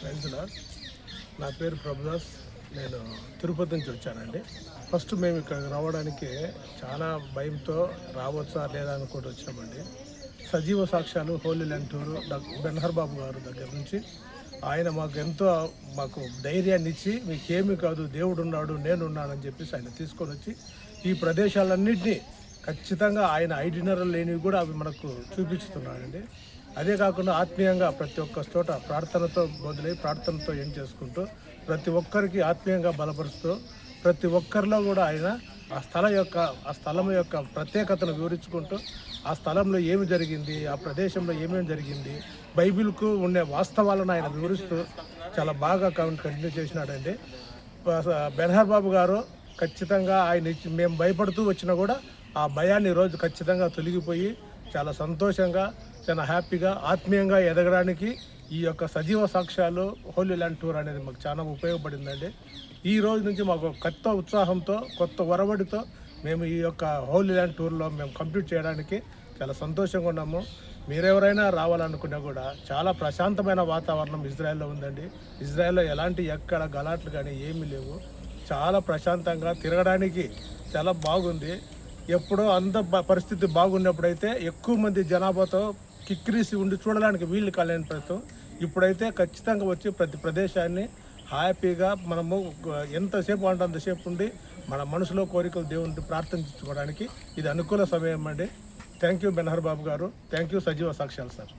రైతుల నా పేరు ప్రభుదాస్. నేను తిరుపతి నుంచి వచ్చానండి. ఫస్ట్ మేము ఇక్కడ రావడానికి చాలా భయంతో రావచ్చా లేదా అనుకుంటూ వచ్చామండి. సజీవ సాక్ష్యాలు హోలీ ల్యాండ్ టూర్ బెన్హర్ బాబు గారు దగ్గర నుంచి ఆయన మాకు ధైర్యాన్ని ఇచ్చి మీకేమీ కాదు, దేవుడు ఉన్నాడు, నేనున్నానని చెప్పేసి ఆయన తీసుకొని వచ్చి ఈ ప్రదేశాలన్నింటినీ ఖచ్చితంగా ఆయన ఐడినర్లు లేనివి కూడా అవి మనకు చూపిస్తున్నాడండి. అదే కాకుండా ఆత్మీయంగా ప్రతి ఒక్క చోట ప్రార్థనతో మొదలై ప్రార్థనతో ఏం చేసుకుంటూ ప్రతి ఒక్కరికి ఆత్మీయంగా బలపరుస్తూ ప్రతి ఒక్కరిలో కూడా ఆయన ఆ స్థలం యొక్క ప్రత్యేకతను వివరించుకుంటూ ఆ స్థలంలో ఏమి జరిగింది, ఆ ప్రదేశంలో ఏమేమి జరిగింది, బైబిల్కు ఉండే వాస్తవాలను ఆయన వివరిస్తూ చాలా బాగా కంటిన్యూ చేసినాడండి. బెన్హర్ బాబు గారు ఖచ్చితంగా ఆయన మేము భయపడుతూ వచ్చినా కూడా ఆ భయాన్ని ఈరోజు ఖచ్చితంగా తొలగిపోయి చాలా సంతోషంగా, చాలా హ్యాపీగా, ఆత్మీయంగా ఎదగడానికి ఈ యొక్క సజీవ సాక్ష్యాలు హోలీ ల్యాండ్ టూర్ అనేది మాకు చాలా ఉపయోగపడిందండి. ఈ రోజు నుంచి మాకు కొత్త ఉత్సాహంతో, కొత్త ఒరవడితో మేము ఈ యొక్క హోలీ ల్యాండ్ టూర్లో మేము కంప్లీట్ చేయడానికి చాలా సంతోషంగా ఉన్నాము. మీరెవరైనా రావాలనుకున్నా కూడా చాలా ప్రశాంతమైన వాతావరణం ఇజ్రాయెల్లో ఉందండి. ఇజ్రాయెల్లో ఎక్కడ గలాట్లు కానీ ఏమీ లేవు. చాలా ప్రశాంతంగా తిరగడానికి చాలా బాగుంది. ఎప్పుడో అంత పరిస్థితి బాగున్నప్పుడైతే ఎక్కువ మంది జనాభాతో కిక్కిరిసి ఉండి చూడడానికి వీళ్ళు కాలేని ప్రస్తుతం. ఇప్పుడైతే ఖచ్చితంగా వచ్చి ప్రతి ప్రదేశాన్ని హ్యాపీగా మనము ఎంతసేపు అంటే అంతసేపు ఉండి మన మనసులో కోరికలు దేవుని ప్రార్థించుకోవడానికి ఇది అనుకూల సమయం అండి. థ్యాంక్ యూ బెన్హర్ బాబు గారు. థ్యాంక్ యూ సజీవ సాక్ష్యాలు సార్.